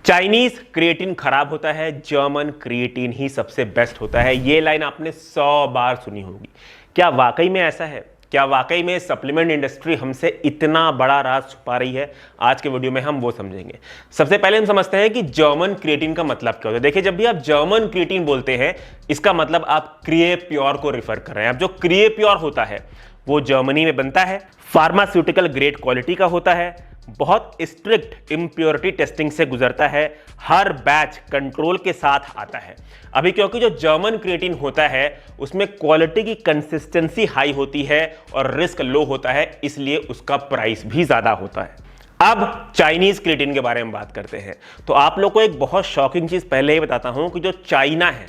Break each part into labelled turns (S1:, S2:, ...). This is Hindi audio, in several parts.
S1: चाइनीज क्रिएटिन खराब होता है, जर्मन क्रिएटिन ही सबसे बेस्ट होता है। ये लाइन आपने 100 बार सुनी होगी। क्या वाकई में ऐसा है? क्या वाकई में सप्लीमेंट इंडस्ट्री हमसे इतना बड़ा राज छुपा रही है? आज के वीडियो में हम वो समझेंगे। सबसे पहले हम समझते हैं कि जर्मन क्रिएटिन का मतलब क्या होता है। देखिए, जब भी आप जर्मन क्रिएटिन बोलते हैं, इसका मतलब आप क्रिएप्योर को रिफर कर रहे हैं। अब जो क्रिएप्योर होता है वो जर्मनी में बनता है, फार्मास्यूटिकल ग्रेड क्वालिटी का होता है, बहुत स्ट्रिक्ट इम्प्योरिटी टेस्टिंग से गुजरता है, हर बैच कंट्रोल के साथ आता है। अभी क्योंकि जो जर्मन क्रिएटिन होता है उसमें क्वालिटी की कंसिस्टेंसी हाई होती है और रिस्क लो होता है, इसलिए उसका प्राइस भी ज्यादा होता है। अब चाइनीज क्रिएटिन के बारे में बात करते हैं। तो आप लोग को एक बहुत शॉकिंग चीज पहले ही बताता हूं कि जो चाइना है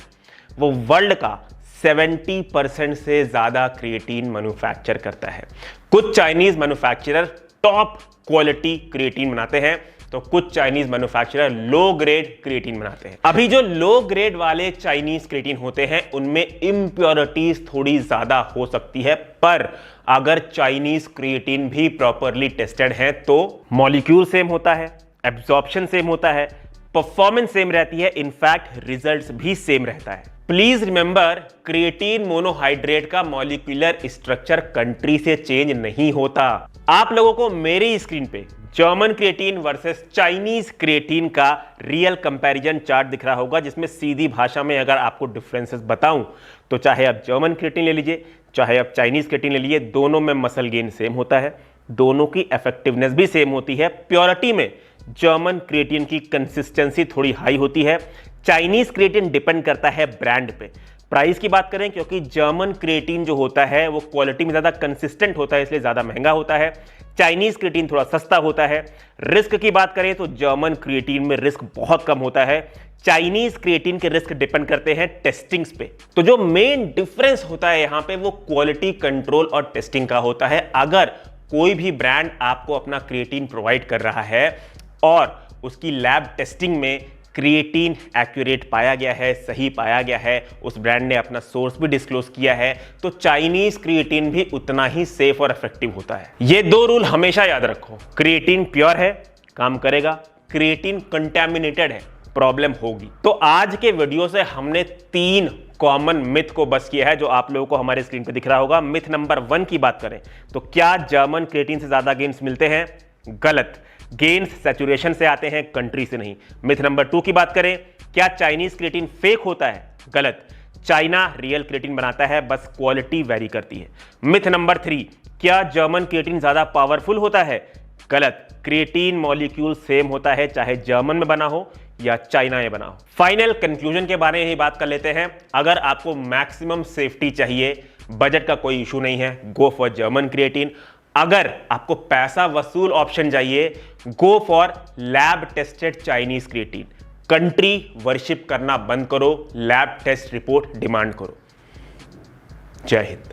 S1: वो वर्ल्ड का 70% से ज्यादा क्रिएटिन मैन्युफैक्चर करता है। कुछ Chinese manufacturer top quality creatine बनाते हैं, तो कुछ Chinese manufacturer low grade creatine बनाते हैं। अभी जो लो ग्रेड वाले चाइनीज क्रिएटिन होते हैं उनमें इम्प्योरिटीज थोड़ी ज्यादा हो सकती है, पर अगर चाइनीज क्रिएटिन भी प्रॉपरली टेस्टेड है तो मॉलिक्यूल सेम होता है, एब्जॉर्प्शन सेम होता है, परफॉर्मेंस सेम रहती है, इनफैक्ट रिजल्ट्स भी सेम रहता है। प्लीज रिमेंबर, क्रिएटिन मोनोहाइड्रेट का मॉलिक्यूलर स्ट्रक्चर कंट्री से चेंज नहीं होता। आप लोगों को मेरी स्क्रीन पे German creatine versus Chinese creatine का रियल कंपैरिजन चार्ट दिख रहा होगा, जिसमें सीधी भाषा में अगर आपको डिफरेंसेस बताऊं तो चाहे आप जर्मन क्रिएटिन ले लीजिए, चाहे आप चाइनीज क्रिएटिन ले लीजिए, दोनों में मसल गेन सेम होता है, दोनों की इफेक्टिवनेस भी सेम होती है। प्योरिटी में जर्मन क्रिएटिन की कंसिस्टेंसी थोड़ी हाई होती है, चाइनीज क्रिएटिन डिपेंड करता है ब्रांड पे। प्राइस की बात करें, क्योंकि जर्मन क्रिएटिन जो होता है वो क्वालिटी में ज्यादा कंसिस्टेंट होता है, इसलिए ज्यादा महंगा होता है। चाइनीज क्रिएटिन थोड़ा सस्ता होता है। रिस्क की बात करें तो जर्मन क्रिएटिन में रिस्क बहुत कम होता है, चाइनीज क्रिएटिन के रिस्क डिपेंड करते हैं टेस्टिंग्स पे। तो जो मेन डिफरेंस होता है यहां पे वो क्वालिटी कंट्रोल और टेस्टिंग का होता है। अगर कोई भी ब्रांड आपको अपना क्रिएटिन प्रोवाइड कर रहा है और उसकी लैब टेस्टिंग में क्रिएटिन एक्यूरेट पाया गया है, सही पाया गया है, उस ब्रांड ने अपना सोर्स भी डिस्क्लोज किया है, तो चाइनीज क्रिएटिन भी उतना ही सेफ और इफेक्टिव होता है। ये दो रूल हमेशा याद रखो। क्रिएटिन प्योर है, काम करेगा, क्रिएटिन कंटैमिनेटेड है, प्रॉब्लम होगी। तो आज के वीडियो से हमने 3 कॉमन मिथ को बस किया है, जो आप लोगों को हमारे स्क्रीन पे दिख रहा होगा। मिथ नंबर 1 की बात करें तो क्या जर्मन क्रिएटिन से ज्यादा गेन्स मिलते हैं? गलत। गेन्स सैचुरेशन से आते हैं, कंट्री से नहीं। मिथ नंबर 2 की बात करें, क्या चाइनीज क्रिएटिन फेक होता है? गलत। चाइना रियल क्रिएटिन बनाता है, बस क्वालिटी वेरी करती है। मिथ नंबर 3, क्या जर्मन क्रिएटिन ज्यादा पावरफुल होता है? गलत। क्रिएटिन मॉलिक्यूल सेम होता है, चाहे जर्मन में बना हो या चाइना में बना हो। फाइनल कंक्लूजन के बारे में ही बात कर लेते हैं। अगर आपको मैक्सिमम सेफ्टी चाहिए, बजट का कोई इशू नहीं है, गो फॉर जर्मन क्रिएटिन। अगर आपको पैसा वसूल ऑप्शन चाहिए, go for lab tested Chinese creatine. Country worship करना बंद करो, लैब टेस्ट रिपोर्ट डिमांड करो। जय हिंद।